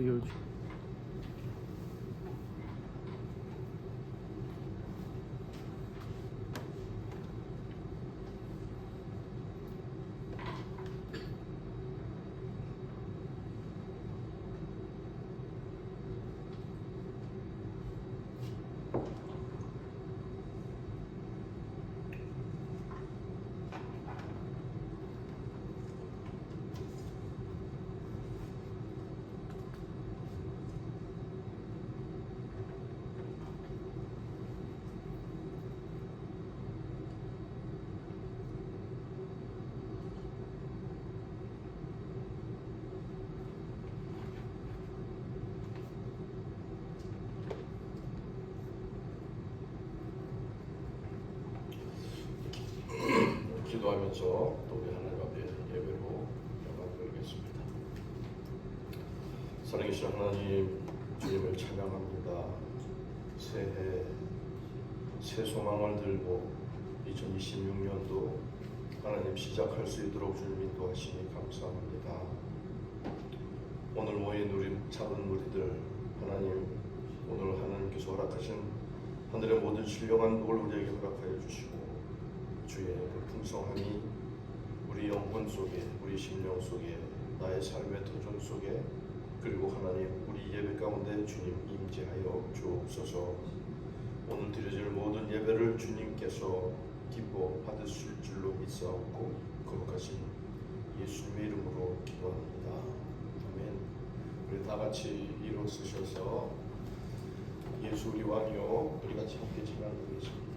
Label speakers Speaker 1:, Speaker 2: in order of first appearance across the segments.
Speaker 1: 알려주고
Speaker 2: 기도하면서 또 우리 하나님 앞에 예배로 영광 돌리겠습니다. 살아계신 하나님, 주님을 찬양합니다. 새해 새 소망을 들고 2026년도 하나님 시작할 수 있도록 주님 인도하시니 감사합니다. 오늘 모인 우리 작은 무리들 하나님, 오늘 하나님께서 허락하신 하늘의 모든 신령한 복을 우리에게 허락하여 주시고 주의 그 풍성함이 우리 영혼 속에, 우리 심령 속에, 나의 삶의 터전 속에, 그리고 하나님 우리 예배 가운데 주님 임재하여 주옵소서. 오늘 드려질 모든 예배를 주님께서 기뻐 받으실 줄로 믿사옵고 거룩하신 예수님의 이름으로 기도합니다. 아멘. 우리 다 같이 일어서셔서 예수 우리 왕이요, 우리 같이 함께 찬양드리겠습니다.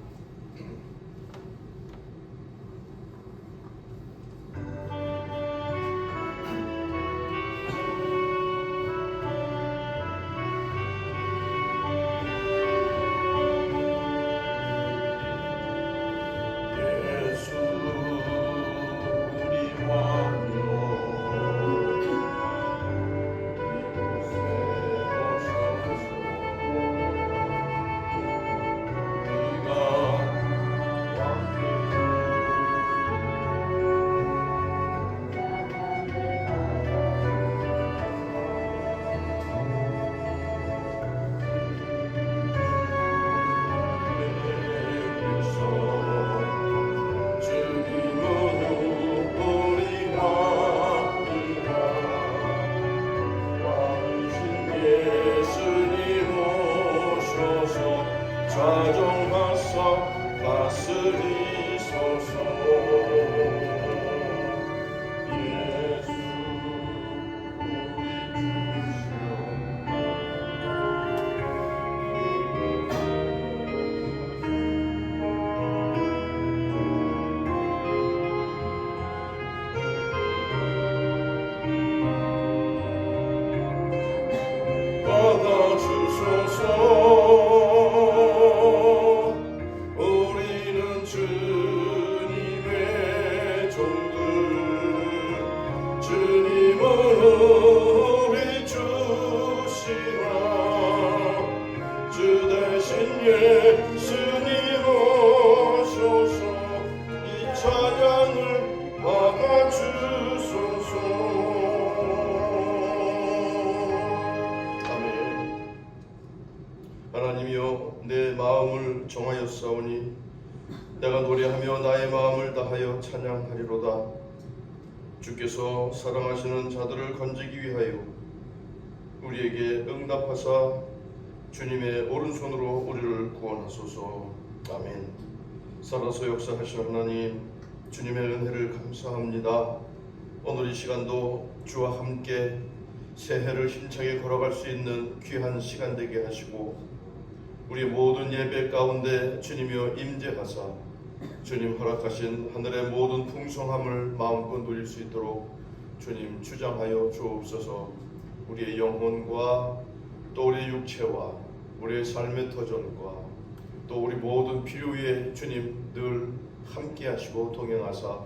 Speaker 2: 하나님이여, 내 마음을 정하였사오니 내가 노래하며 나의 마음을 다하여 찬양하리로다. 주께서 사랑하시는 자들을 건지기 위하여 우리에게 응답하사 주님의 오른손으로 우리를 구원하소서. 아멘. 살아서 역사하신 하나님, 주님의 은혜를 감사합니다. 오늘 이 시간도 주와 함께 새해를 힘차게 걸어갈 수 있는 귀한 시간 되게 하시고, 우리 모든 예배 가운데 주님이여 임재하사 주님 허락하신 하늘의 모든 풍성함을 마음껏 누릴 수 있도록 주님 주장하여 주옵소서. 우리의 영혼과 또 우리의 육체와 우리의 삶의 터전과 또 우리 모든 필요에 주님 늘 함께 하시고 동행하사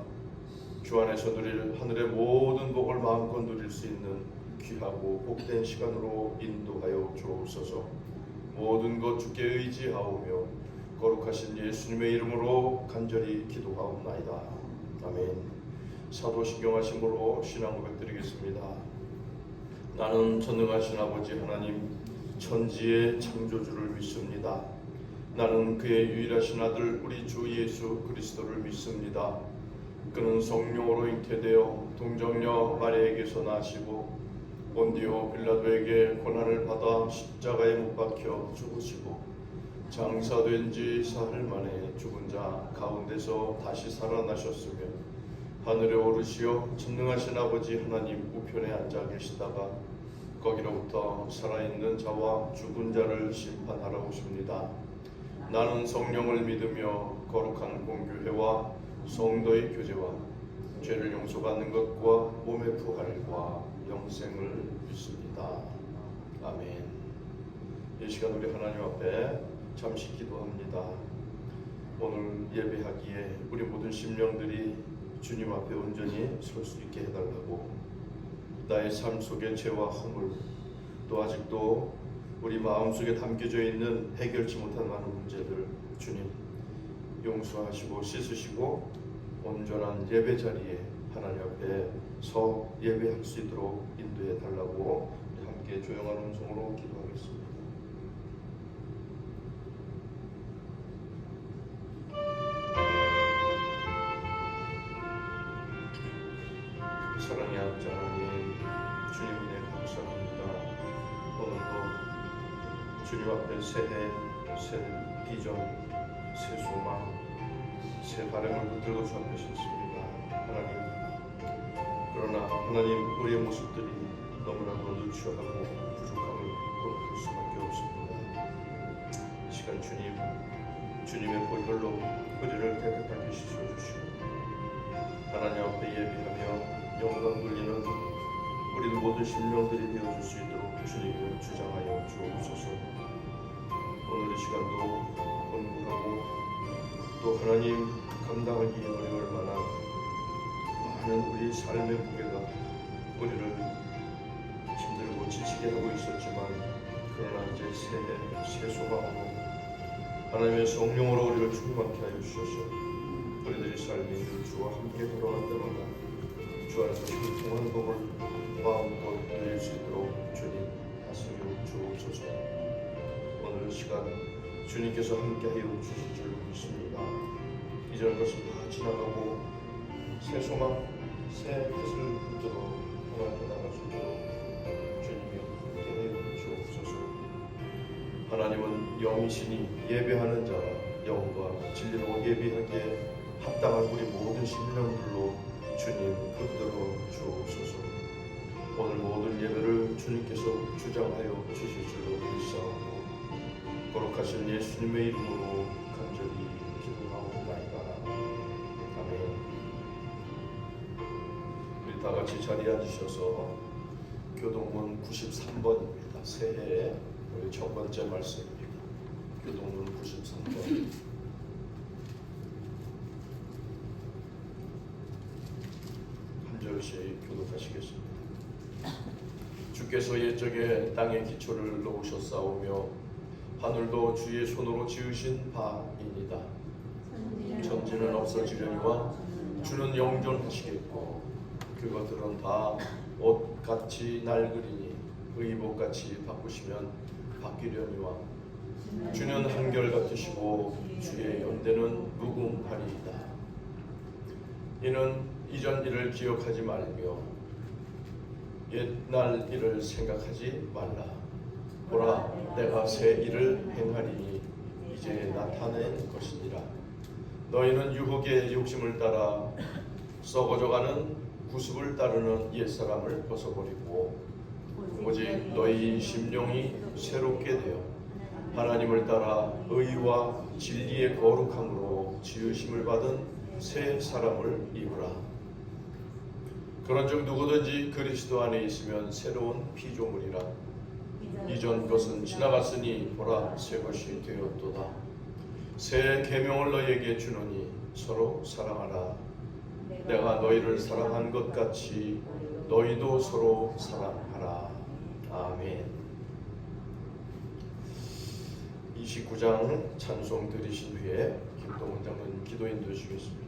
Speaker 2: 주 안에서 누릴 하늘의 모든 복을 마음껏 누릴 수 있는 귀하고 복된 시간으로 인도하여 주옵소서. 모든 것 주께 의지하오며 거룩하신 예수님의 이름으로 간절히 기도하옵나이다. 아멘. 사도신경 하심으로 신앙 고백드리겠습니다. 나는 전능하신 아버지 하나님 천지의 창조주를 믿습니다. 나는 그의 유일하신 아들 우리 주 예수 그리스도를 믿습니다. 그는 성령으로 잉태되어 동정녀 마리아에게서 나시고 본디오 빌라도에게 고난을 받아 십자가에 못 박혀 죽으시고 장사된 지 사흘 만에 죽은 자 가운데서 다시 살아나셨으며 하늘에 오르시어 전능하신 아버지 하나님 우편에 앉아 계시다가 거기로부터 살아있는 자와 죽은 자를 심판하러 오십니다. 나는 성령을 믿으며 거룩한 공교회와 성도의 교제와 죄를 용서받는 것과 몸의 부활과 영생을 믿습니다. 아멘. 이 시간 우리 하나님 앞에 잠시 기도합니다. 오늘 예배하기에 우리 모든 심령들이 주님 앞에 온전히 설 수 있게 해달라고, 나의 삶 속의 죄와 허물, 또 아직도 우리 마음속에 담겨져 있는 해결치 못한 많은 문제들 주님 용서하시고 씻으시고 온전한 예배 자리에 하나님 앞에 서 예배할 수 있도록 인도해 달라고 함께 조용한 음성으로 기도하겠습니다. 사랑의 아버지 하나님, 주님 은혜 감사합니다. 오늘도 주님 앞에 새해, 새 비전, 새 소망, 새 바람을 붙들고 주 앞에 섰습니다. 하나님, 그러나 하나님 우리의 모습들이 너무나도 누추하고 부족함을 보여줄 수밖에 없습니다. 이 시간 주님의 보혈로 우리를 깨끗하게 씻어주시고 하나님 앞에 예배하며 영광 돌리는 우리 모든 심령들이 되어줄 수 있도록 주님을 주장하여 주옵소서. 오늘 이 시간도 공부하고 또 하나님 감당하기 어려울 만한 많은 우리 삶의 무게가 우리를 힘들고 지치게 하고 있었지만, 그러나 이제 새 소망으로 하나님의 성령으로 우리를 충만케 하여 주셔서 우리들의 삶이 주와 함께 돌아갈 때마다 주 안에서 형통한 복을 마음껏 누릴 수 있도록 주님 하시며 주옵소서. 오늘 시간 주님께서 함께하여 주실 줄 믿습니다. 이전 것은 다 지나가고 새 소망, 새 뜻을 붙들어 하나님께 나갈 수 있도록 주님이 함께하여 주옵소서. 하나님은 영이시니 예배하는 자와 영과 진리로 예배하기에 합당한 우리 모든 심령들로 주님 붙들어 주옵소서. 오늘 모든 예배를 주님께서 주장하여 주실 줄로 믿사오고 거룩하신 예수님의 이름으로 간절히 기도하옵나이다. 아멘. 우리 다 같이 자리에 앉으셔서 교동문 93번입니다. 새해 우리 첫 번째 말씀입니다. 교동문 93번. 절씩 교독하시겠습니다. 주께서 옛적에 땅에 기초를 놓으셨사오며 하늘도 주의 손으로 지으신 바이니다. 천지는 없어지려니와 주는 영존하시겠고 그것들은 다 옷같이 낡으리니 의복같이 바꾸시면 바뀌려니와 주는 한결같으시고 주의 연대는 무궁하리이다. 이는 이전 일을 기억하지 말며 옛날 일을 생각하지 말라. 보라, 내가 새 일을 행하리니 이제 나타낸 것이니라. 너희는 유혹의 욕심을 따라 썩어져가는 구습을 따르는 옛사람을 벗어버리고 오직 너희 심령이 새롭게 되어 하나님을 따라 의와 진리의 거룩함으로 지으심을 받은 새 사람을 입으라. 그런즉 누구든지 그리스도 안에 있으면 새로운 피조물이라. 이전 것은 지나갔으니 보라 새 것이 되었도다. 새 계명을 너희에게 주노니 서로 사랑하라. 내가 너희를 사랑한 것 같이 너희도 서로 사랑하라. 아멘. 29장 찬송 들으신 후에 김동훈 장로님 기도 인도해 주시겠습니다.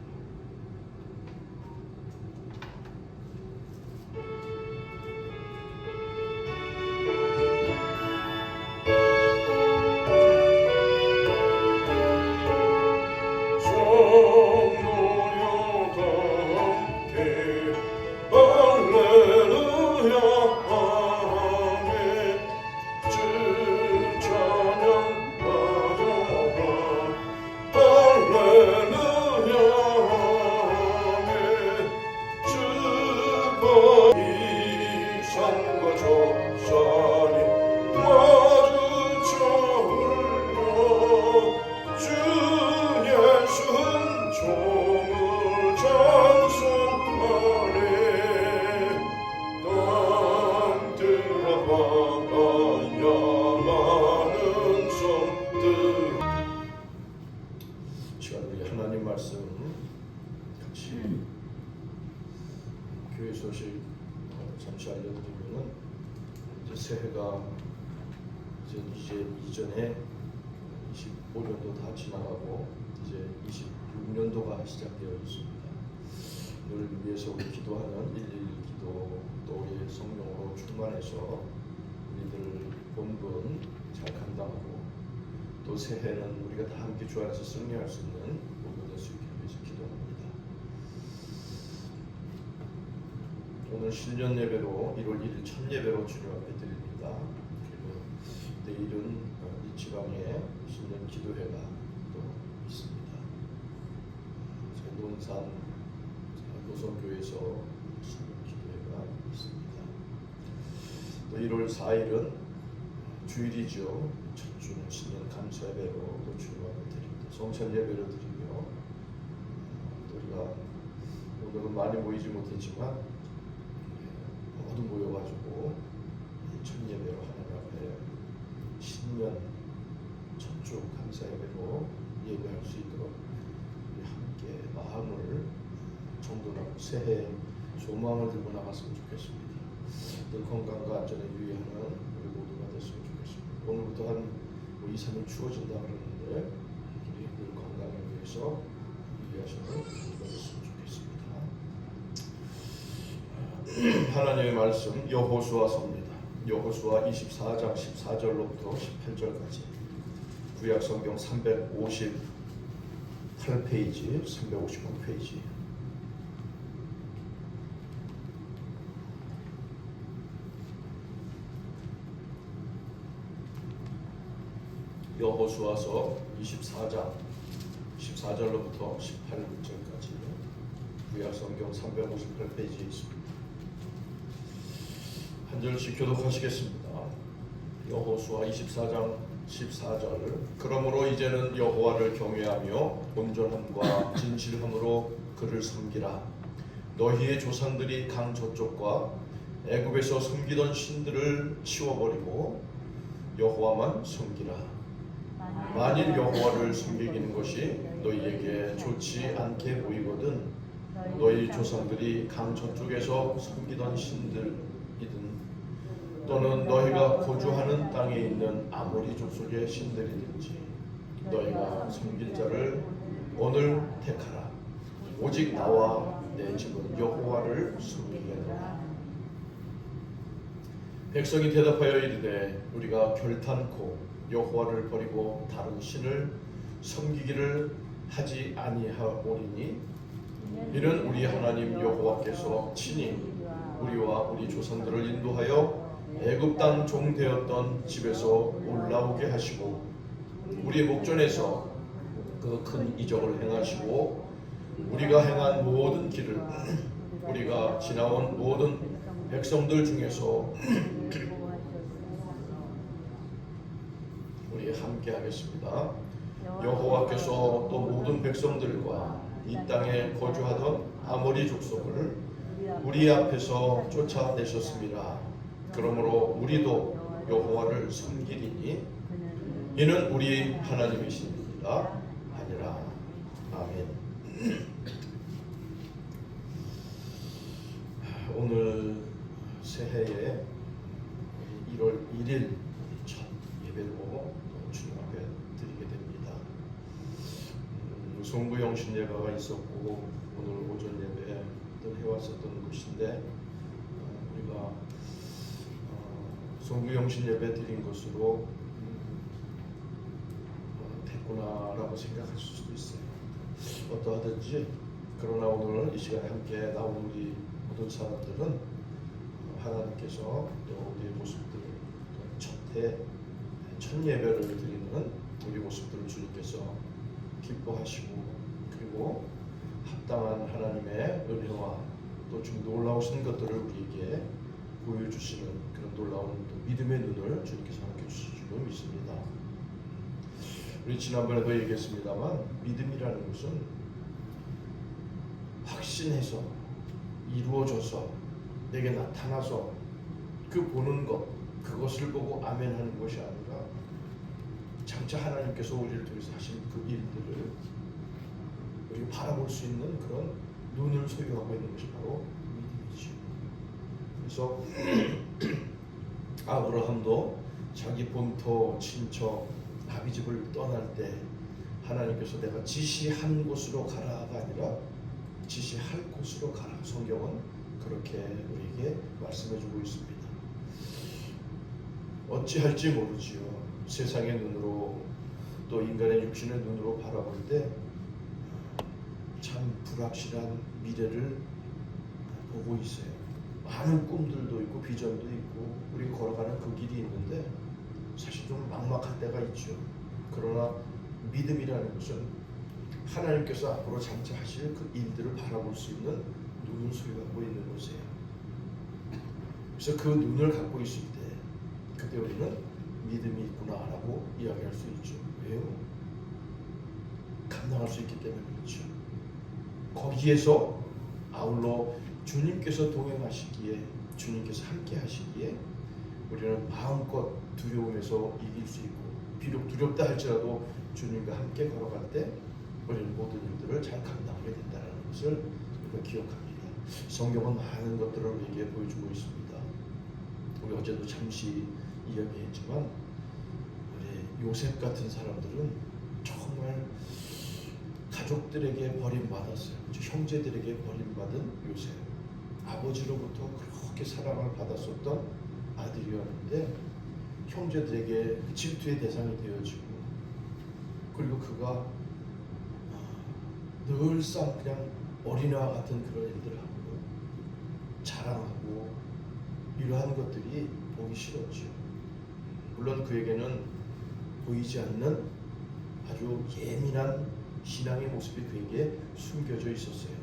Speaker 2: 말씀 같이 교회 소식 잠시 알려드리면은 이제 새해가 이제 이전에 25년도 다 지나가고 이제 26년도가 시작되어 있습니다. 늘 위해서 우리 기도하는 111 기도 또 우리 성령으로 충만해서 우리들 본분 잘 감당하고 또 새해는 우리가 다 함께 주 안에서 승리할 수 있는 모든 될 수 있게 위해서 기도합니다. 오늘 신년 예배로 1월 1일 첫 예배로 주님 앞에 드립니다. 그리고 내일은 이 지방에 신년 기도회가 또 있습니다. 저희 논산 노선교회에서 신년 기도회가 있습니다. 또 1월 4일은 주일이죠. 첫 주는 신년 감사 예배로 또 주님 앞에 드립니다. 성찬 예배를 드리며 또 우리가 오늘은 많이 모이지 못했지만 모두 모여가지고 첫 예배로 하나님 앞에 신년 첫 주 감사 예배로 예배할 수 있도록 우리 함께 마음을 정돈하고 새해 소망을 들고 나갔으면 좋겠습니다. 늘 건강과 안전에 유의하는 우리 모두가 됐으면 좋겠습니다. 오늘부터 한 2, 3일 추워진다 그러는데 우리 늘 건강을 위해서 유의하시는 모두가 됐으면 좋겠습니다. 하나님의 말씀 여호수아서입니다. 여호수아 24장 14절로부터 18절까지 구약 성경 358페이지 359페이지 여호수아서 24장 14절로부터 18절까지 구약 성경 358페이지에 있습니다. 한 절씩 교독하시겠습니다. 여호수아 24장 14절 그러므로 이제는 여호와를 경외하며 온전함과 진실함으로 그를 섬기라. 너희의 조상들이 강 저쪽과 애굽에서 섬기던 신들을 치워버리고 여호와만 섬기라. 만일 여호와를 섬기는 것이 너희에게 좋지 않게 보이거든 너희 조상들이 강 저쪽에서 섬기던 신들이든 또는 너희가 거주하는 땅에 있는 아모리 족속의 신들이든지 너희가 섬길 자를 오늘 택하라. 오직 나와 내 집은 여호와를 섬기겠노라. 백성이 대답하여 이르되 우리가 결탄코 여호와를 버리고 다른 신을 섬기기를 하지 아니하오리니 이는 우리 하나님 여호와께서 친히 우리와 우리 조상들을 인도하여 애굽 땅 종 되었던 집에서 올라오게 하시고 우리 목전에서 그 큰 이적을 행하시고 우리가 행한 모든 길을 우리가 지나온 모든 백성들 중에서 우리 함께 하겠습니다. 여호와께서 또 모든 백성들과 이 땅에 거주하던 아모리 족속을 우리 앞에서 쫓아내셨습니다. 그러므로 우리도 여호와를 섬기리니 이는 우리 하나님이시니라 하니라. 아멘. 오늘 새해에 1월 1일 첫 예배로 주님 앞에 드리게 됩니다. 송구영신 예배가 있었고 오늘 오전 예배 해왔었던 곳인데 우리가 송구영신 예배 드린 것으로 됐구나라고 생각할 수도 있어요. 어떠하든지 그러나 오늘 이 시간에 함께 나온 우리 모든 사람들은 하나님께서 우리의 모습들 첫 예배를 드리는 우리 모습들을 주님께서 기뻐하시고 그리고 합당한 하나님의 은혜와 또 좀 놀라우신 것들을 우리에게 보여주시는 그런 놀라운 믿음의 눈을 주님께서 함께 주실 줄로 믿습니다. 우리 지난번에도 얘기했습니다만 믿음이라는 것은 확신해서 이루어져서 내게 나타나서 그 보는 것 그것을 보고 아멘하는 것이 아니라 장차 하나님께서 우리를 통해서 하신 그 일들을 우리
Speaker 1: 바라볼 수 있는 그런 눈을 소유하고 있는 것이 바로 믿음이죠. 그래서 아브라함도 자기 본토 친척 아비집을 떠날 때 하나님께서 내가 지시한 곳으로 가라가 아니라 지시할 곳으로 가라. 성경은 그렇게 우리에게 말씀해주고 있습니다. 어찌할지 모르지요. 세상의 눈으로 또 인간의 육신의 눈으로 바라볼 때 참 불확실한 미래를 보고 있어요. 많은 꿈들도 있고 비전도 있고 우리가 걸어가는 그 길이 있는데 사실 좀 막막할 때가 있죠. 그러나 믿음이라는 것은 하나님께서 앞으로 장차하실 그 일들을 바라볼 수 있는 눈을 소유하고 있는 것이에요. 그래서 그 눈을 갖고 있을 때 그때 우리는 믿음이 있구나라고 이야기할 수 있죠. 왜요? 감당할 수 있기 때문에 그렇죠. 거기에서 아울러 주님께서 동행하시기에 주님께서 함께 하시기에 우리는 마음껏 두려움에서 이길 수 있고 비록 두렵다 할지라도 주님과 함께 걸어갈 때 우리는 모든 일들을 잘 감당하게 된다는 것을 우리가 기억합니다. 성경은 많은 것들을 우리에게 보여주고 있습니다. 우리 어제도 잠시 이야기했지만 우리 요셉 같은 사람들은 정말 가족들에게 버림받았어요. 형제들에게 버림받은 요셉. 아버지로부터 그렇게 사랑을 받았었던 아들이었는데 형제들에게 질투의 대상이 되어지고 그리고 그가 늘상 그냥 어린아이 같은 그런 일들을 하고 자랑하고 이러한 것들이 보기 싫었죠. 물론 그에게는 보이지 않는 아주 예민한 신앙의 모습이 그에게 숨겨져 있었어요.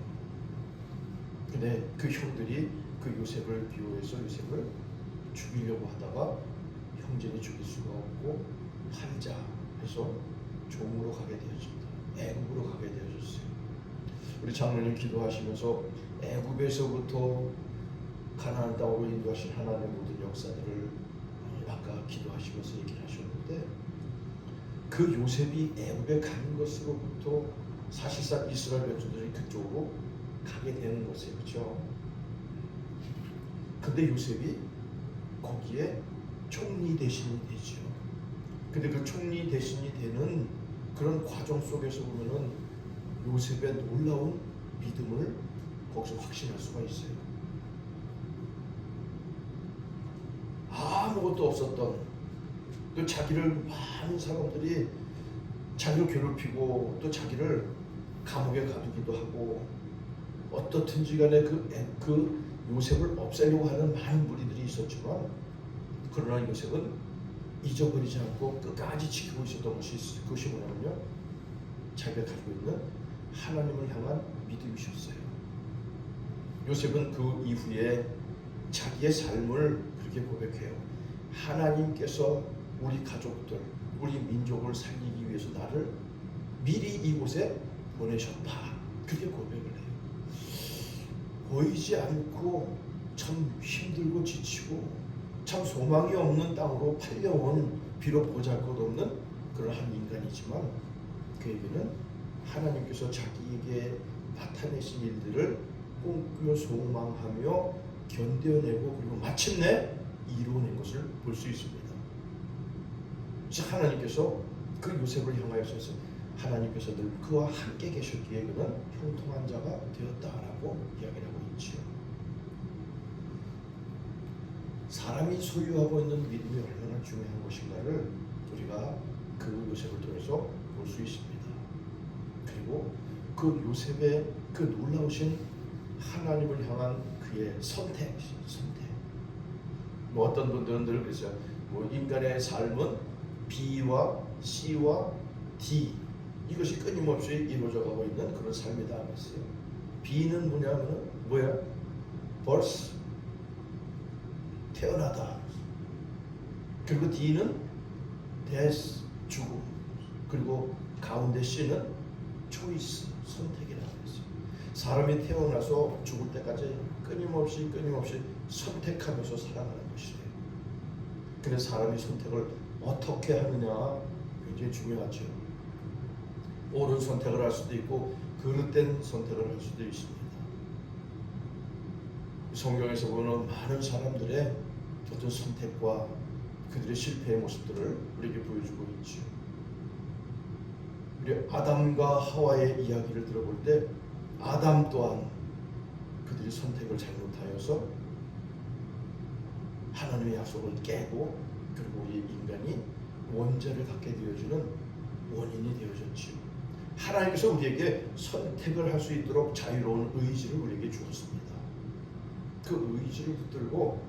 Speaker 1: 근데 그 형들이 그 요셉을 비호해서 요셉을 죽이려고 하다가 형제를 죽일 수가 없고 팔자 해서 종으로 가게 되어집니다. 애굽으로 가게 되어졌어요. 우리 장로님 기도하시면서 애굽에서부터 가나안 땅으로 인도하신 하나님의 모든 역사들을 아까 기도하시면서 얘기를 하셨는데 그 요셉이 애굽에 가는 것으로부터 사실상 이스라엘 백성들이 그쪽으로 가게 되는 것이에요. 그렇죠? 근데 요셉이 거기에 총리 대신이 되죠. 근데 그 총리 대신이 되는 그런 과정 속에서 보면은 요셉의 놀라운 믿음을 거기서 확신할 수가 있어요. 아무것도 없었던 또 자기를 많은 사람들이 자기를 괴롭히고 또 자기를 감옥에 가두기도 하고 어떻든지 간에 그 요셉을 없애려고 하는 많은 무리들이 있었지만 그러나 요셉은 잊어버리지 않고 끝까지 지키고 있었던 그것이 뭐냐면요, 자기가 가지고 있는 하나님을 향한 믿음이셨어요. 요셉은 그 이후에 자기의 삶을 그렇게 고백해요. 하나님께서 우리 가족들, 우리 민족을 살리기 위해서 나를 미리 이곳에 보내셨다. 그렇게 고백을 해요. 보이지 않고 참 힘들고 지치고 참 소망이 없는 땅으로 팔려온 비록 보잘것없는 그런 한 인간이지만 그에게는 하나님께서 자기에게 나타내신 일들을 꿈꾸며 소망하며 견뎌내고 그리고 마침내 이루어낸 것을 볼 수 있습니다. 하나님께서 그 요셉을 향하여서 하나님께서 늘 그와 함께 계셨기에 그는 형통한 자가 되었다라고 이야기를 하고 있지요. 사람이 소유하고 있는 믿음이 얼마나 중요한 것인가를 우리가 그 요셉을 통해서 볼 수 있습니다. 그리고 그 요셉의 그 놀라우신 하나님을 향한 그의 선택. 뭐 어떤 분들은 늘 그러죠. 뭐 인간의 삶은 B와 C와 D 이것이 끊임없이 이루어져 가고 있는 그런 삶이다 했어요. B는 뭐냐면은 뭐야? birth, 태어나다. 그리고 D는 death, 죽음. 그리고 가운데 C는 choice, 선택이라고 했어요. 사람이 태어나서 죽을 때까지 끊임없이 선택하면서 살아가는 것이에요. 그래서 사람이 선택을 어떻게 하느냐 굉장히 중요하죠. 옳은 선택을 할 수도 있고 그릇된 선택을 할 수도 있습니다. 성경에서 보는 많은 사람들의 어떤 선택과 그들의 실패의 모습들을 우리에게 보여주고 있죠. 우리 아담과 하와의 이야기를 들어볼 때 아담 또한 그들이 선택을 잘못하여서 하나님의 약속을 깨고 그리고 우리 인간이 원죄를 갖게 되어주는 원인이 되어졌지요. 하나님께서 우리에게 선택을 할 수 있도록 자유로운 의지를 우리에게 주었습니다. 그 의지를 붙들고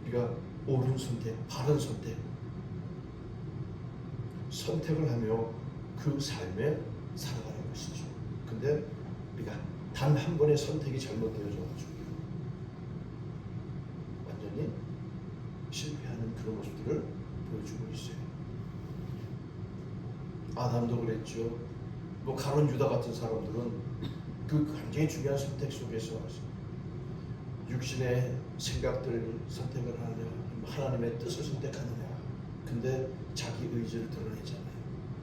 Speaker 1: 우리가 옳은 선택, 바른 선택을 하며 그 삶에 살아가는 것이죠. 근데 우리가 단 한 번의 선택이 잘못되어져가지고 완전히 실패하는 그런 모습들을 보여주고 있어요. 아담도 그랬죠. 뭐 가룟 유다 같은 사람들은 그 굉장히 중요한 선택 속에서 육신의 생각들 선택을 하느냐, 하나님의 뜻을 선택하느냐. 근데 자기 의지를 드러내잖아요.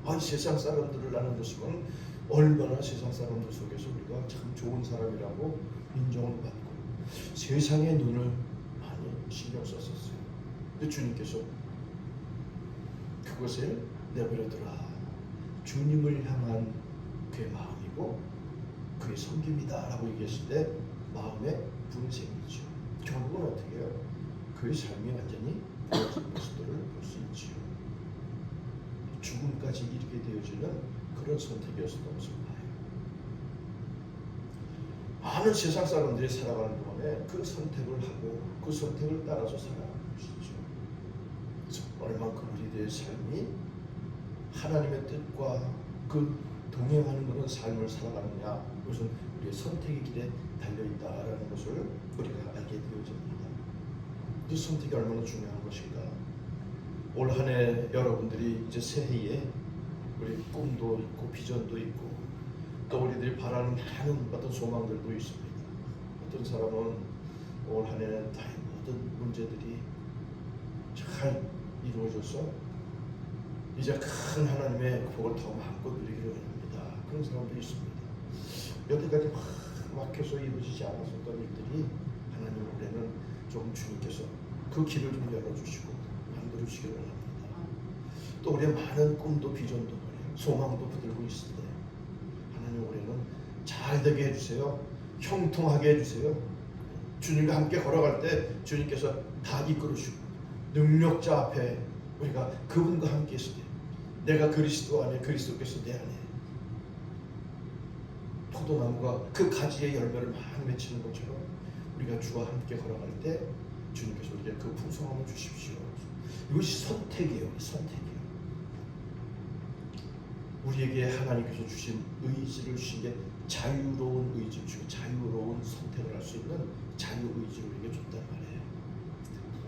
Speaker 1: 아니 세상 사람들을 나는 것은 얼마나 세상 사람들 속에서 우리가 참 좋은 사람이라고 인정을 받고 세상의 눈을 많이 신경 썼었어요. 근데 주님께서 그것을 내버려둬라. 주님을 향한 그의 마음이고 그의 섬김이다라고 얘기했을 때 마음에 분생이죠. 결국은 어떻게 해요? 그의 삶이 완전히 무너진 모습들을 볼 수 있지요. 죽음까지 이르게 되어지는 그런 선택이었었던 것을 봐요. 많은 세상 사람들이 살아가는 동안에 그 선택을 하고 그 선택을 따라서 살아가는 것이죠. 그래서 얼만큼 우리들의 삶이 하나님의 뜻과 그 동행하는 그런 삶을 살아가느냐, 그것은 우리의 선택의 길에 달려있다라는 것을 우리가 알게 되어집니다. 그 선택이 얼마나 중요한 것인가. 올 한 해 여러분들이 이제 새해에 우리 꿈도 있고 비전도 있고 또 우리들이 바라는 많은 어떤 소망들도 있습니다. 어떤 사람은 올 한 해는 모든 문제들이 잘 이루어져서 이제 큰 하나님의 복을 더 마음껏 누리기를 원합니다. 그런 사람도 있습니다. 여태까지 막혀서 이루어지지 않았었던 일들이 하나님 올해는 조금 주님께서 그 길을 좀 열어주시고 만들어 주시기 원합니다. 또 우리의 많은 꿈도 비전도 소망도 붙들고 있을 때 하나님 올해는 잘 되게 해주세요. 형통하게 해주세요. 주님과 함께 걸어갈 때 주님께서 다 이끌어주시고 능력자 앞에 우리가 그분과 함께 있을 때 내가 그리스도 안에 그리스도께서 내 안에 포도나무가 그 가지의 열매를 많이 맺히는 것처럼 우리가 주와 함께 걸어갈 때 주님께서 우리에게 그 풍성함을 주십시오. 이것이 선택이에요. 선택이에요. 우리에게 하나님께서 주신 의지를 주신 게 자유로운 의지를 주고 자유로운 선택을 할 수 있는 자유의지를 우리에게 줬단 말이에요.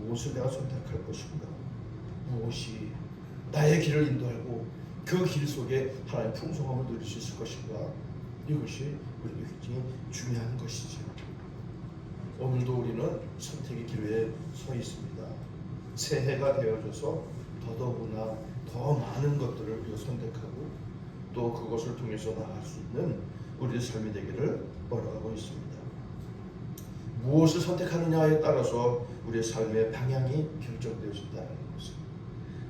Speaker 1: 무엇을 내가 선택할 것인가, 무엇이 나의 길을 인도하고 그 길 속에 하나님의 풍성함을 누릴 수 있을 것인가, 이것이 우리에게 굉장히 중요한 것이죠. 오늘도 우리는 선택의 기로에 서 있습니다. 새해가 되어져서 더더구나 더 많은 것들을 우리가 선택하고 또 그것을 통해서 나아갈 수 있는 우리의 삶이 되기를 원하고 있습니다. 무엇을 선택하느냐에 따라서 우리의 삶의 방향이 결정되어진다는 것을.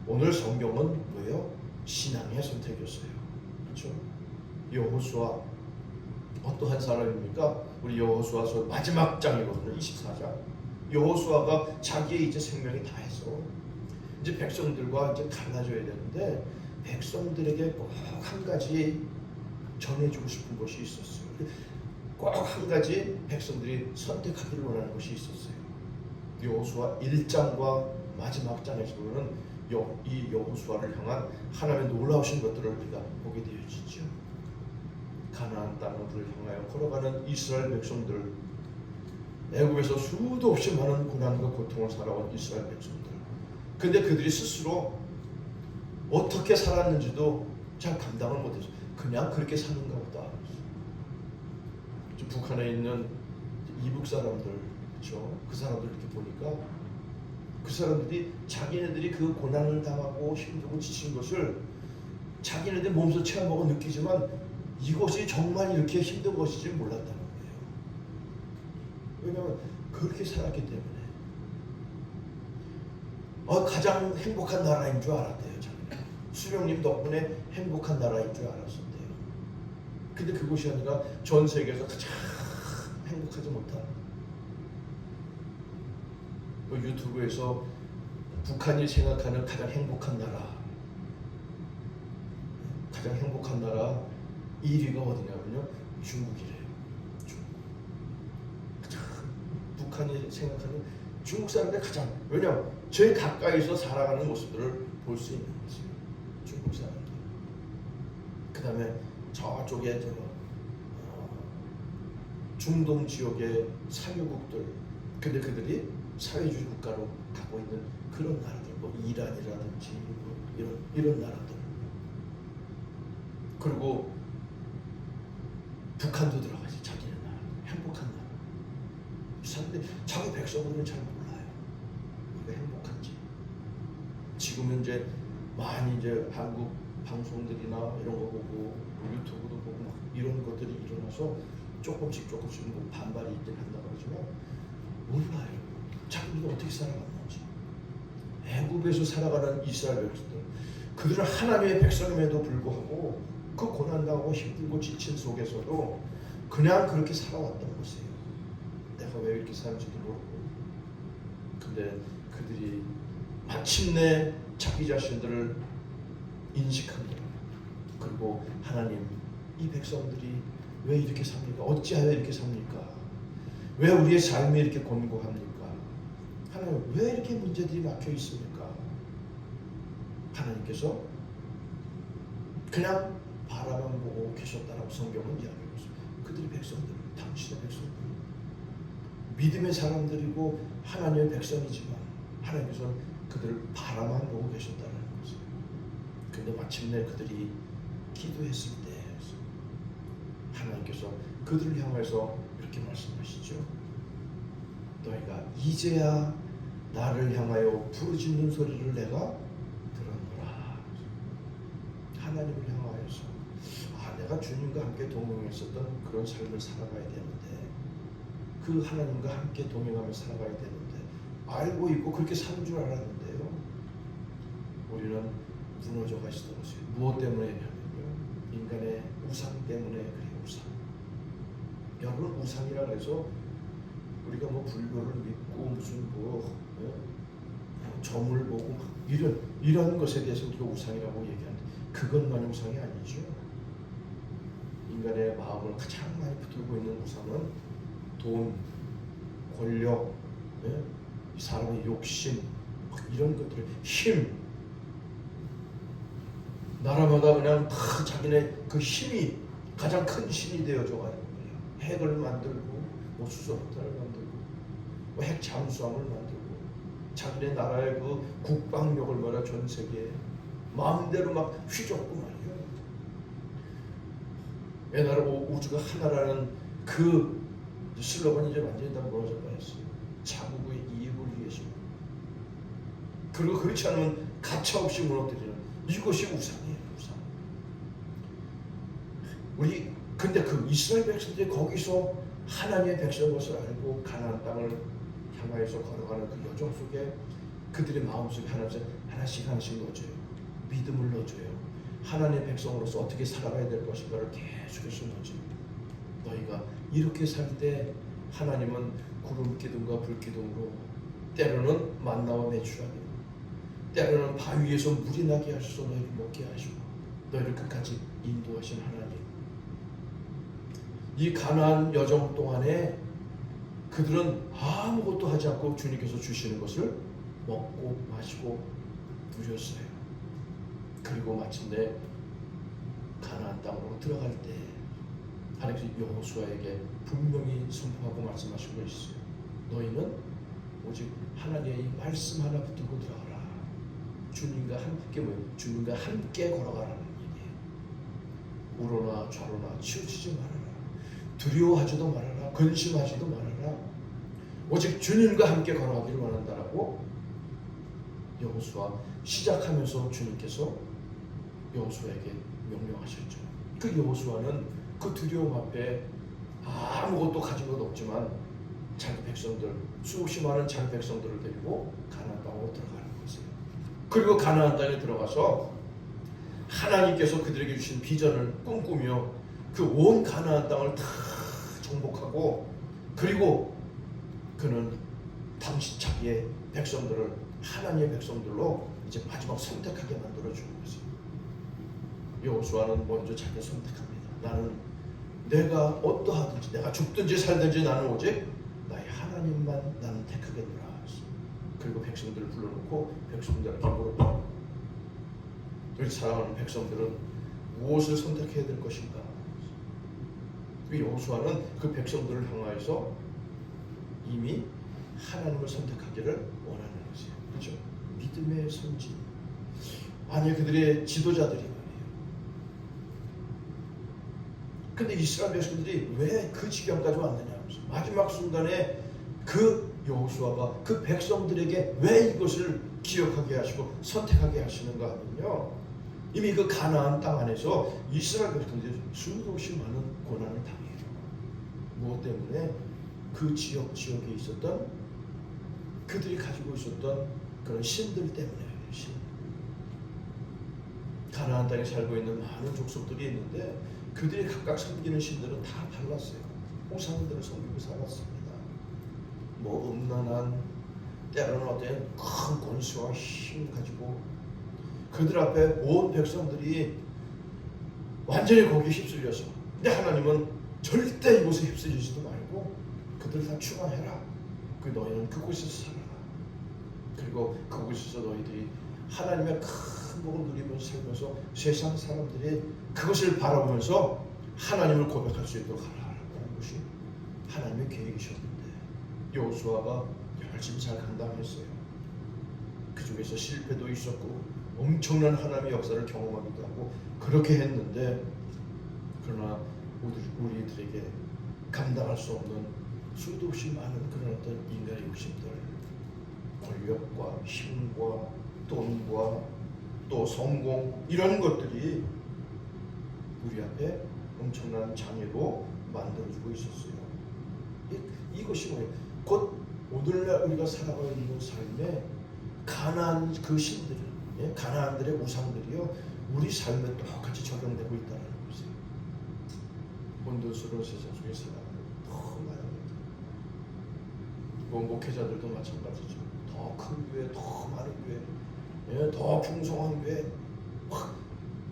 Speaker 1: 오늘 성경은 뭐예요? 신앙의 선택이었어요. 그렇죠? 여호수아 어떠한 사람입니까? 우리 여호수아서 마지막 장이거든요. 24장. 여호수아가 자기의 이제 생명이 다 해서 이제 백성들과 이제 갈라져야 되는데 백성들에게 꼭 한 가지 전해주고 싶은 것이 있었어요. 꼭 한 가지 백성들이 선택하기를 원하는 것이 있었어요. 여호수아 1장과 마지막 장에서 보면 이 여호수아를 향한 하나님의 놀라우신 것들을 우리가 보게 되어지죠. 가나안 땅을 향하여 걸어가는 이스라엘 백성들, 애굽에서 수도 없이 많은 고난과 고통을 살아온 이스라엘 백성들. 근데 그들이 스스로 어떻게 살았는지도 잘 감당을 못해서 그냥 그렇게 사는가 보다. 북한에 있는 이북 사람들, 그렇죠? 그 사람들 이렇게 보니까 그 사람들이 자기네들이 그 고난을 당하고 힘들고 지친 것을 자기네들 몸소 체험하고 느끼지만 이것이 정말 이렇게 힘든 것인지 몰랐다는 거예요. 왜냐하면 그렇게 살았기 때문에. 가장 행복한 나라인 줄 알았대요. 자기는. 수령님 덕분에 행복한 나라인 줄 알았었대요. 근데 그곳이 아니라 전 세계에서 가장 행복하지 못한, 유튜브에서 북한이 생각하는 가장 행복한 나라, 가장 행복한 나라 1위가 어디냐면요, 중국이래요. 중국. 가장 북한이 생각하는 중국 사람들이 가장, 왜냐하면 제일 가까이서 살아가는 모습들을 볼 수 있는 거죠. 중국 사람들. 그 다음에 저쪽에 중동 지역의 산유국들, 근데 그들이 사회주의 국가로 가고 있는 그런 나라들, 뭐 이란이라든지 뭐 이런 나라들. 그리고 북한도 들어가지. 자기네 나라, 행복한 나라. 이 사람들이 자기 백성들은 잘 몰라요. 그게 행복한지. 지금은 이제 많이 이제 한국 방송들이나 이런 거 보고 유튜브도 보고 막 이런 것들이 일어나서 조금씩 뭐 반발이 있긴 한다 그러지만 몰라요. 자기들이 어떻게 살아갔는지. 애굽에서 살아가는 이스라엘 백성들, 그들은 하나님의 백성임에도 불구하고 그 고난당하고 힘들고 지친 속에서도 그냥 그렇게 살아왔던 것이에요. 내가 왜 이렇게 사는지도 모르고. 근데 그들이 마침내 자기 자신들을 인식합니다. 그리고 하나님, 이 백성들이 왜 이렇게 삽니까? 어찌하여 이렇게 삽니까? 왜 우리의 삶이 이렇게 곤고합니까? 하나님, 왜 이렇게 문제들이 막혀 있습니까? 하나님께서 그냥 바라만 보고 계셨다라고 성경은 이야기하고 있습니다. 그들이 백성들, 당신의 백성들, 믿음의 사람들이고 하나님의 백성이지만 하나님께서는 그들을 바라만 보고 계셨다는 거죠. 근데 마침내 그들이 기도했을 때 하나님께서 그들을 향해서 이렇게 말씀하시죠. 너희가 이제야 나를 향하여 부르짖는 소리를 내가 들었노라. 하나님을 향하여서 내가 주님과 함께 동행했었던 그런 삶을 살아가야 되는데, 그 하나님과 함께 동행하며 살아가야 되는데 알고 있고 그렇게 사는 줄 알았는데요, 우리는 무너져 가시던 것이 무엇 때문에냐면요, 인간의 우상 때문에 그래요. 우상. 여러분, 우상이라 해서 우리가 뭐 불교를 믿고 무슨 점을 보고 이런 것에 대해서 우리가 우상이라고 얘기하는데 그것만이 우상이 아니죠. 인간의 마음을 가장 많이 붙들고 있는 우상은 돈, 권력, 사람의 욕심, 이런 것들, 힘. 나라마다 그냥 다 자기네 그 힘이 가장 큰 신이 되어져 가는 거예요. 핵을 만들고, 뭐 수소폭탄을 만들고, 뭐 핵 잠수함을 만들고, 자기네 나라의 그 국방력을 말이야 전 세계에 마음대로 막 휘젓고 말이에요. 옛날에 우주가 하나라는 그 슬로건이 이제 완전히 다 무너져 버렸어요. 자국의 이익을 위해서. 그리고 그렇지 않으면 가차없이 무너뜨리는, 이것이 우상이에요. 우상. 근데 그 이스라엘 백성들이 거기서 하나님의 백성인 것을 알고 가나안 땅을 향하여서 걸어가는 그 여정 속에 그들의 마음속에 하나씩 넣어줘요. 믿음을 넣어줘요. 하나님의 백성으로서 어떻게 살아가야 될 것인가를 계속해서 넣어줘요. 너희가 이렇게 살 때 하나님은 구름 기둥과 불 기둥으로, 때로는 만나와 메추라기로, 때로는 바위에서 물이 나게 하셔서 너희를 먹게 하시고 너희를 끝까지 인도하신 하나님. 이 가나안 여정 동안에 그들은 아무것도 하지 않고 주님께서 주시는 것을 먹고 마시고 누렸어요. 그리고 마침내 가나안 땅으로 들어갈 때 하나님께서 여호수아에게 분명히 선포하고 말씀하신 것이 있어요. 너희는 오직 하나님의 말씀 하나 붙들고 들어가라. 주님과 함께 걸어가라는 얘기예요. 우로나 좌로나 치우치지 말아라. 두려워하지도 말아라. 근심하지도 말아라. 오직 주님과 함께 걸어가기를 원한다라고 여호수아 시작하면서 주님께서 여호수아에게 명령하셨죠. 그 여호수아는 그 두려움 앞에 아무것도 가진 것 없지만 자기 백성들, 수없이 많은 자기 백성들을 데리고 가나안 땅으로 들어가는 것이에요. 그리고 가나안 땅에 들어가서 하나님께서 그들에게 주신 비전을 꿈꾸며 그 온 가나안 땅을 다 정복하고, 그리고 그는 당시 자기의 백성들을 하나님의 백성들로 이제 마지막 선택하게 만들어 주는 것이에요. 여호수아는 먼저 자기가 선택합니다. 나는 내가 어떠하든지, 내가 죽든지 살든지 나는 오직 나의 하나님만 나는 택하겠노라. 그리고 백성들을 불러놓고 백성들에게 물었다. 우리 사랑하는 백성들은 무엇을 선택해야 될 것인가? 여호수아는 그 백성들을 향하여서 이미 하나님을 선택하기를 원하는 것이에요. 그렇죠? 믿음의 선진. 만약 그들의 지도자들이 말이에요. 근데 이스라엘 백성들이 왜 그 지경까지 왔느냐? 마지막 순간에 그 여호수아가 그 백성들에게 왜 이것을 기억하게 하시고 선택하게 하시는가 하면요, 이미 그 가나안 땅 안에서 이스라엘 백성들이 수도 없이 많은 고난을 당해요. 무엇 때문에? 그 지역에 있었던 그들이 가지고 있었던 그런 신들 때문에. 신. 가나안 땅에 살고 있는 많은 족속들이 있는데 그들이 각각 섬기는 신들은 다 달랐어요. 우상들을 섬기고 살았습니다. 뭐 음란한, 때로는 어떤 큰 권수와 힘 가지고 그들 앞에 온 백성들이 완전히 거기에 휩쓸려서, 근데 하나님은 절대 이곳에 휩쓸리지도 말고 그들 다 추방해라. 그 너희는 그곳에서 살아라. 그리고 그곳에서 너희들이 하나님의 큰 복을 누리면서 살면서 세상 사람들이 그것을 바라보면서 하나님을 고백할 수 있도록 하라는 것이 하나님의 계획이셨는데 여호수아가 열심히 잘 감당했어요. 그 중에서 실패도 있었고 엄청난 하나님의 역사를 경험하기도 하고 그렇게 했는데, 그러나 우리들에게 감당할 수 없는 수도 없이 많은 그런 어떤 인간의 욕심들, 권력과 힘과 돈과 또 성공, 이런 것들이 우리 앞에 엄청난 장애로 만들어주고 있었어요. 이것이 뭐예요? 곧 오늘날 우리가 살아가고 있는 삶에 가나안 그 신들, 가나안들의 우상들이요, 우리 삶에 똑같이 적용되고 있다는 것이에요. 혼돈스러운 세상 속에 살아가는 너무 많습니다. 뭐 목회자들도 마찬가지죠. 더 큰 교회, 더 많은 교회, 더 풍성한 교회,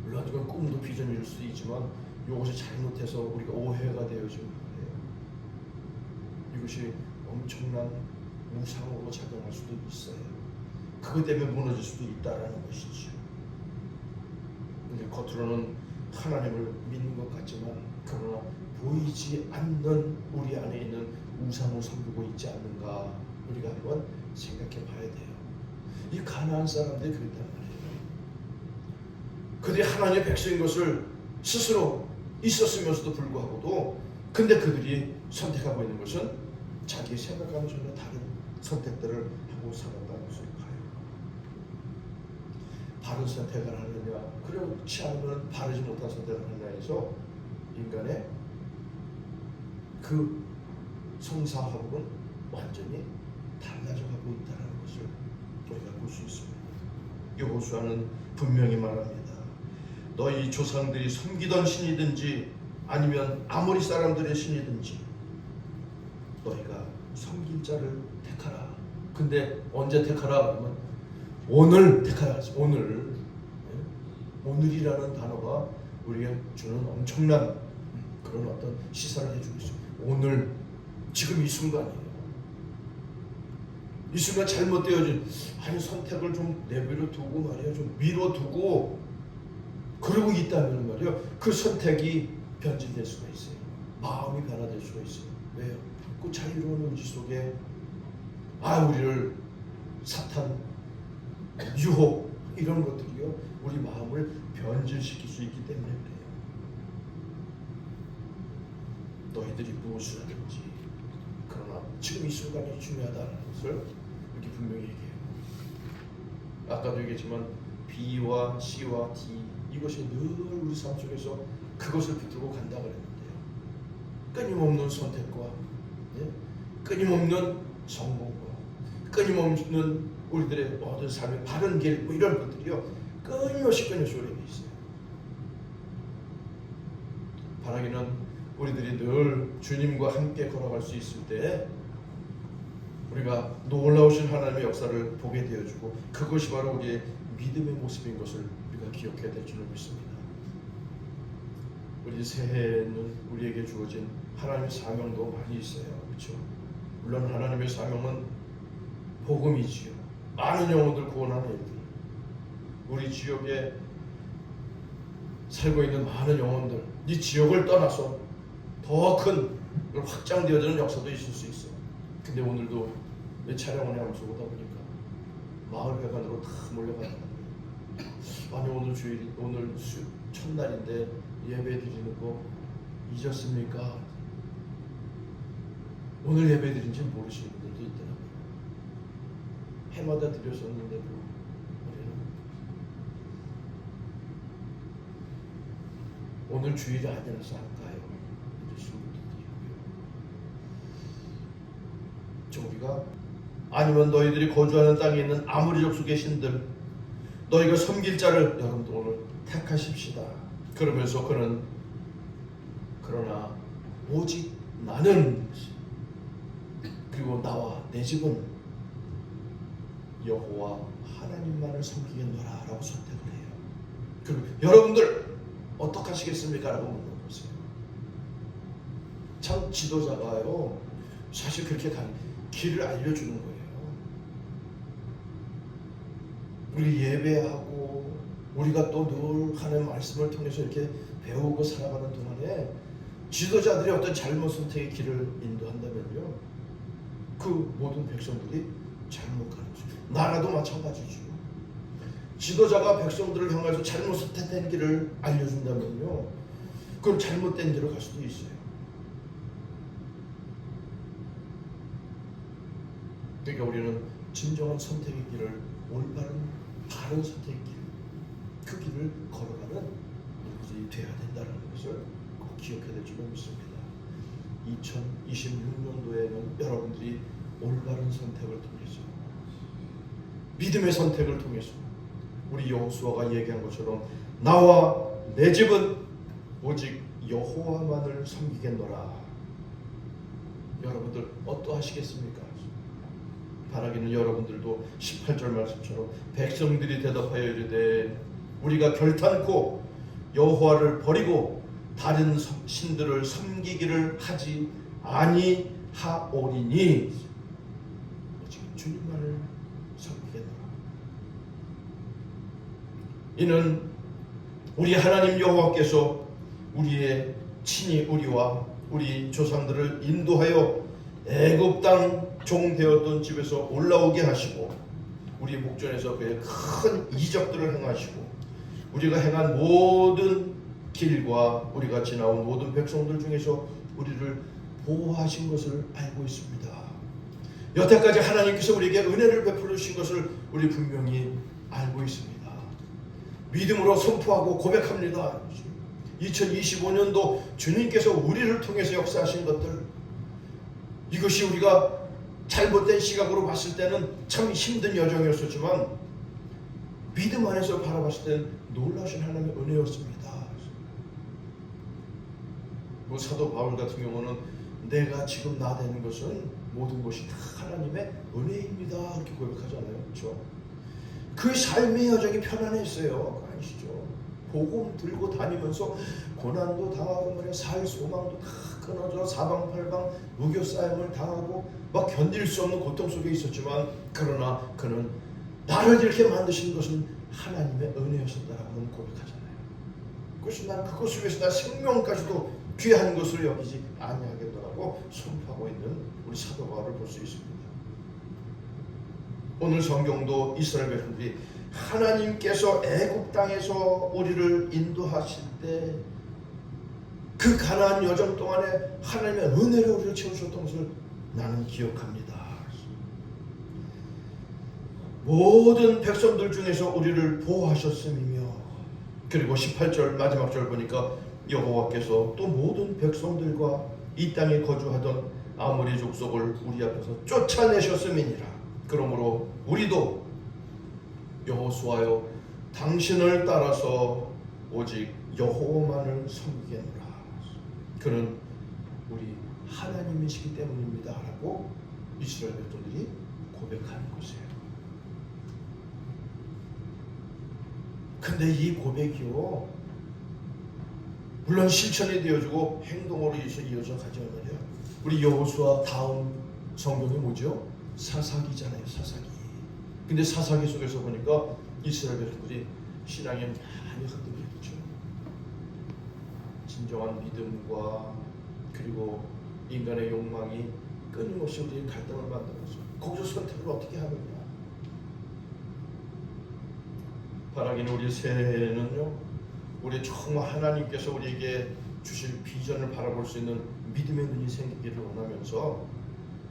Speaker 1: 물론 이건 꿈도 비전일 수도 있지만 이것이 잘못해서 우리가 오해가 되어지는 거예요. 이것이 엄청난 우상으로 작용할 수도 있어요. 그것 때문에 무너질 수도 있다라는 것이죠. 근데 겉으로는 하나님을 믿는 것 같지만 그러나 보이지 않는 우리 안에 있는 우상을 섬기고 있지 않는가, 우리가 한번 생각해 봐야 돼요. 이 가나안 사람들이 그랬단 말이에요. 그들이 하나님의 백성인 것을 스스로 있었으면서도 불구하고도, 근데 그들이 선택하고 있는 것은 자기 생각과는 전혀 다른 선택들을 하고 살았다는 것을 봐요. 바른 선택을 하느냐, 그렇지 않으면 바르지 못한 선택을 하느냐에서 인간의 그 성사하고는 완전히 달라져 가고 있다는 것을 우리가 볼 수 있습니다. 여호수아는 분명히 말합니다. 너희 조상들이 섬기던 신이든지 아니면 아모리 사람들의 신이든지 너희가 섬길 자를 택하라. 근데 언제 택하라? 그러면 오늘 택하라. 오늘. 오늘이라는 단어가 우리가 주는 엄청난 그런 어떤 시사를 해주고 있어요. 오늘, 지금 이 순간이에요. 이 순간 잘못되어진 선택을 좀 내버려 두고 말이야, 좀 미뤄두고 그러고 있다면 말이야, 그 선택이 변질될 수가 있어요. 마음이 변화될 수가 있어요. 왜요? 그 자유로운 의지 속에 우리를 사탄, 유혹, 이런 것들이요, 우리 마음을 변질시킬 수 있기 때문에 그래요. 너희들이 무엇을 하든지, 그러나 지금 이 순간이 중요하다는 것을 이렇게 분명히 얘기해요. 아까도 얘기했지만 B와 C와 D, 이것이 늘 우리 삶 속에서 그것을 붙들고 간다 그랬는데요. 끊임없는 선택과 끊임없는 성공과 끊임없는 우리들의 모든 삶의 바른 길 뭐 이런 것들이요 끊임없이 우리에게 있어요. 바라기는 우리들이 늘 주님과 함께 걸어갈 수 있을 때 우리가 놀라우신 하나님의 역사를 보게 되어주고 그것이 바로 우리의 믿음의 모습인 것을 우리가 기억해야 될 줄을 믿습니다. 우리 새해에는 우리에게 주어진 하나님의 사명도 많이 있어요. 그렇죠? 물론 하나님의 사명은 복음이지요. 많은 영혼들 구원하는 일들. 우리 지역에 살고 있는 많은 영혼들, 이 지역을 떠나서 더 큰 확장되어지는 역사도 있을 수 있어요. 근데 오늘도 차량원에 함수 오다 보니까 마을 회관으로 다 몰려가는 거예요. 아니 오늘 주일, 오늘 첫날인데 예배 드리는 거 잊었습니까? 오늘 예배 드린지 모르시는 분들도 있더라고요. 해마다 드렸었는데도 우리는 오늘 주일이 아니라서 할까요? 이러시는 분들도 있고요. 우리가 아니면 너희들이 거주하는 땅에 있는 아무리 족속의 신들 너희가 섬길 자를 여러분들 오늘 택하십시다. 그러면서 그는 그러나 오직 나는 그리고 나와 내 집은 여호와 하나님만을 섬기겠노라 라고 선택을 해요. 그럼 여러분들 어떻게 하시겠습니까? 라고 묻는 거세요. 참 지도자가요 사실 그렇게 길을 알려주는 거예요. 우리 예배하고 우리가 또 늘 하는 말씀을 통해서 이렇게 배우고 살아가는 동안에 지도자들이 어떤 잘못 선택의 길을 인도한다면요 그 모든 백성들이 잘못 가는 거죠. 나라도 마찬가지죠. 지도자가 백성들을 향해서 잘못 선택된 길을 알려준다면요 그건 잘못된 길로 갈 수도 있어요. 그러니까 우리는 진정한 선택의 길을 올바른 바른 선택의 길, 그 길을 걸어가는 우리들이 되어야 된다는 것을 꼭 기억해야 될 줄로 믿습니다. 2026년도에는 여러분들이 올바른 선택을 통해서 믿음의 선택을 통해서 우리 여호수아가 얘기한 것처럼 나와 내 집은 오직 여호와만을 섬기겠노라. 여러분들 어떠하시겠습니까? 바라기는 여러분들도 18절 말씀처럼 백성들이 대답하여 이르되 우리가 결탄코 여호와를 버리고 다른 신들을 섬기기를 하지 아니하오리니 오직 주님만을 섬기겠노라. 이는 우리 하나님 여호와께서 우리의 친히 우리와 우리 조상들을 인도하여 애굽 땅 종 되었던 집에서 올라오게 하시고 우리 목전에서 그의 큰 이적들을 행하시고 우리가 행한 모든 길과 우리가 지나온 모든 백성들 중에서 우리를 보호하신 것을 알고 있습니다. 여태까지 하나님께서 우리에게 은혜를 베풀어 주신 것을 우리 분명히 알고 있습니다. 믿음으로 선포하고 고백합니다. 2025년도 주님께서 우리를 통해서 역사하신 것들 이것이 우리가 잘못된 시각으로 봤을 때는 참 힘든 여정이었었지만 믿음 안에서 바라봤을 때는 놀라신 하나님의 은혜였습니다. 뭐 사도 바울 같은 경우는 내가 지금 나 되는 것은 모든 것이 다 하나님의 은혜입니다 이렇게 고백하잖아요. 그렇죠? 그 삶의 여정이 편안했어요. 아니시죠? 복음 들고 다니면서 고난도 당하고 말이야 살 소망도 다 끊어져 사방팔방 무교싸움을 당하고 막 견딜 수 없는 고통 속에 있었지만 그러나 그는 나를 이렇게 만드신 것은 하나님의 은혜였었다라고 고백하잖아요. 그것이 난 그것을 위해서 나 생명까지도 귀한 것을 여기지 아니하겠더라고 선포하고 있는 우리 사도 바울을 볼 수 있습니다. 오늘 성경도 이스라엘 백성들이 하나님께서 애굽 땅에서 우리를 인도하실 때 그 가나안 여정 동안에 하나님의 은혜로 우리를 채우셨던 것을 나는 기억합니다. 모든 백성들 중에서 우리를 보호하셨음이며 그리고 18절 마지막 절 보니까 여호와께서 또 모든 백성들과 이 땅에 거주하던 아모리 족속을 우리 앞에서 쫓아내셨음이니라. 그러므로 우리도 여호수아여 당신을 따라서 오직 여호와만을 섬기겠노라. 그는 우리 하나님이시기 때문입니다 라고 이스라엘 백성들이 고백하는 것이에요. 근데 이 고백이요, 물론 실천이 되어지고 행동으로 이어져 가죠 말이야. 우리 여호수아 다음 성경이 뭐죠? 사사기잖아요. 사사기. 근데 사사기 속에서 보니까 이스라엘 백성들이 신앙이 많이 흔들리죠. 진정한 믿음과 그리고 인간의 욕망이 끊임없이 우리의 갈등을 만들어서 거기서 선택을 어떻게 하느냐. 바라기는 우리 새해에는요, 우리 정말 하나님께서 우리에게 주실 비전을 바라볼 수 있는 믿음의 눈이 생기기를 원하면서,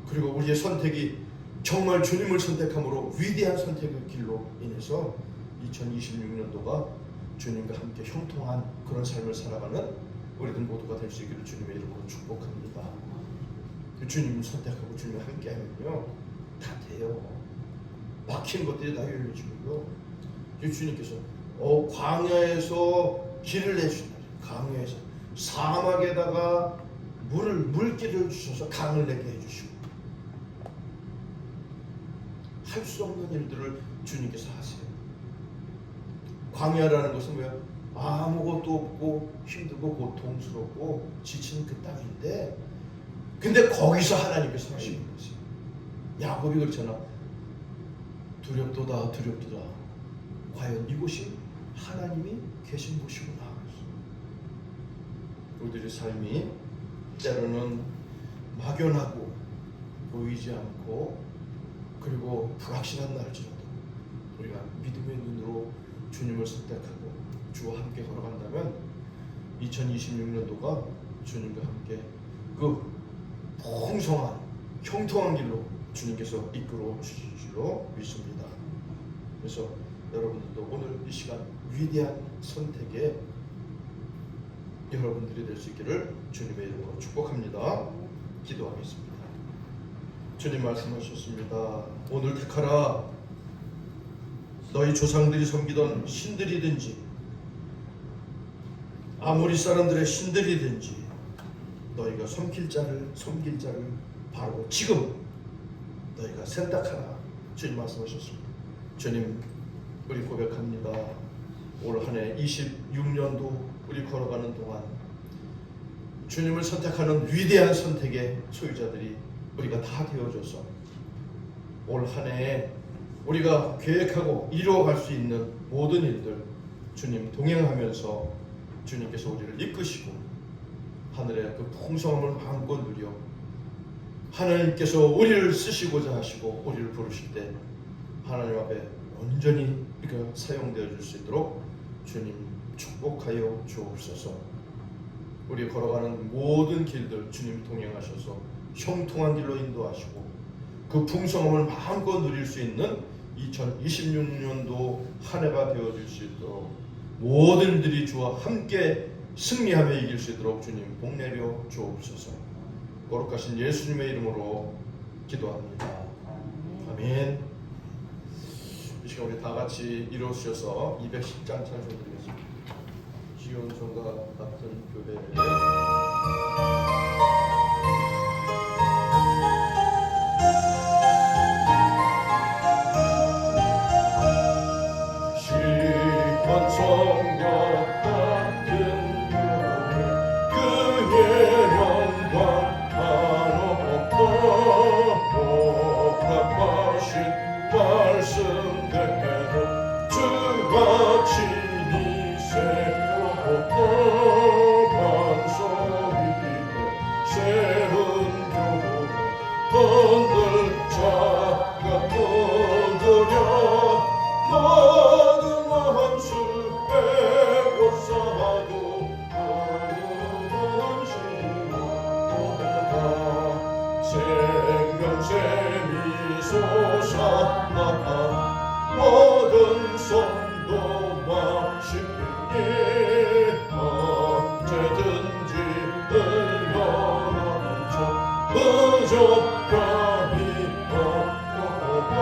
Speaker 1: 그리고 우리의 선택이 정말 주님을 선택함으로 위대한 선택의 길로 인해서 2026년도가 주님과 함께 형통한 그런 삶을 살아가는 우리들 모두가 될 수 있기를 주님의 이름으로 축복합니다. 주님을 선택하고 주님과 함께 하면요, 다 돼요. 막힌 것들이 다 열려지고요. 주님께서 광야에서 길을 내주신다. 광야에서 사막에다가 물길을 주셔서 강을 내게 해주시고, 할 수 없는 일들을 주님께서 하세요. 광야라는 것은 뭐야? 아무것도 없고 힘들고 고통스럽고 지치는 그 땅인데, 근데 거기서 하나님께서 하시는 거지. 야곱이 그렇잖아. 두렵도다 두렵도다. 과연 이곳이 하나님이 계신 곳이구나. 우리들의 삶이 때로는 막연하고 보이지 않고 그리고 불확실한 날지라도 우리가 믿음의 눈으로 주님을 선택하고 주와 함께 걸어간다면 2026년도가 주님과 함께 그 풍성한 형통한 길로 주님께서 이끌어 주실 줄로 믿습니다. 그래서 여러분들도 오늘 이 시간 위대한 선택에 여러분들이 될 수 있기를 주님의 이름으로 축복합니다. 기도하겠습니다. 주님 말씀하셨습니다. 오늘 택하라. 너희 조상들이 섬기던 신들이든지 아모리 사람들의 신들이든지 너희가 섬길 자를 바로 지금 너희가 선택하라. 주님 말씀하셨습니다. 주님, 우리 고백합니다. 올 한 해 26년도 우리 걸어가는 동안 주님을 선택하는 위대한 선택의 소유자들이 우리가 다 되어줘서 올 한 해에 우리가 계획하고 이루어갈 수 있는 모든 일들 주님 동행하면서 주님께서 우리를 이끄시고 하늘의 그 풍성함을 마음껏 누려 하나님께서 우리를 쓰시고자 하시고 우리를 부르실 때 하나님 앞에 온전히 우리가 사용되어 줄 수 있도록 주님 축복하여 주옵소서. 우리 걸어가는 모든 길들 주님 동행하셔서 형통한 길로 인도하시고 그 풍성함을 마음껏 누릴 수 있는 2026년도 한 해가 되어줄 수 있도록 모든 일들이 주와 함께 승리하며 이길 수 있도록 주님 복내려 주옵소서. 거룩하신 예수님의 이름으로 기도합니다. 아멘. 이 시간 우리 다 같이 일어서셔서 210장 찬송드리겠습니다. 지온성과 같은 교회를
Speaker 2: 성령 같은 교회 그의 영광 한없고 복합하신 말씀대로 주가 친히 세웠던 반석이기에 세운 교회 흔들 자가 흔들려 모든 원수 애고사도 생명샘이 솟아나 모든 성도 마시게 언제든지 흘러넘쳐 부족함이 없고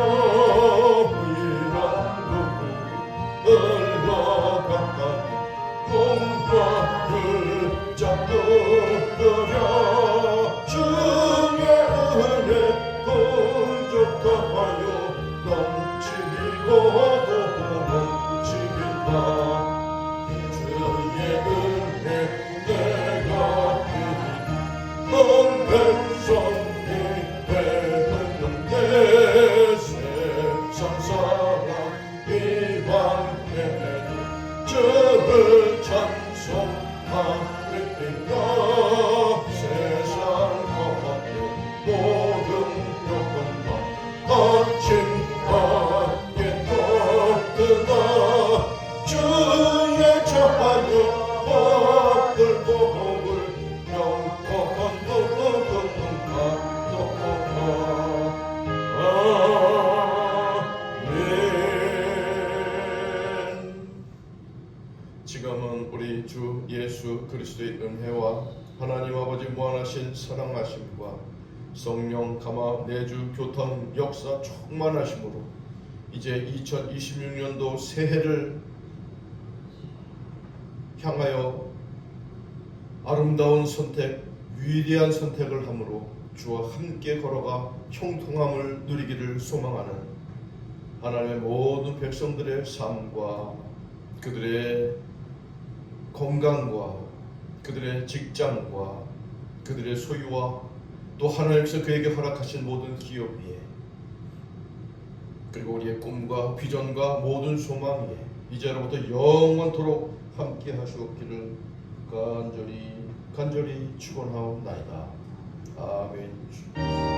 Speaker 2: 이란 눈물이 흘러가니 꿈과 붙잡고 끄려 주의 은혜 풍족하여 넘치고 넘치겠다. 주의 은혜 내가 온 백성이 되었는데 세상 사람 이방에는 주를 찬송하리라. 세상 가운데 모든 영광과 거침하게 떠드나 주의 자녀 받을 복을 영원한 누구는 가도록 아멘. 지금은 우리 주 예수 그리스도의 은혜와 하나님 아버지 무한하신 사랑하심과 성령 감화 내주 교통 역사 충만하심으로 이제 2026년도 새해를 향하여 아름다운 선택, 위대한 선택을 함으로 주와 함께 걸어가 형통함을 누리기를 소망하는 하나님의 모든 백성들의 삶과 그들의 건강과 그들의 직장과 그들의 소유와 또 하나님께서 그에게 허락하신 모든 기업 위에 그리고 우리의 꿈과 비전과 모든 소망 위에 이제로부터 영원토록 함께 하시옵기를 간절히 축원하옵나이다. 아멘.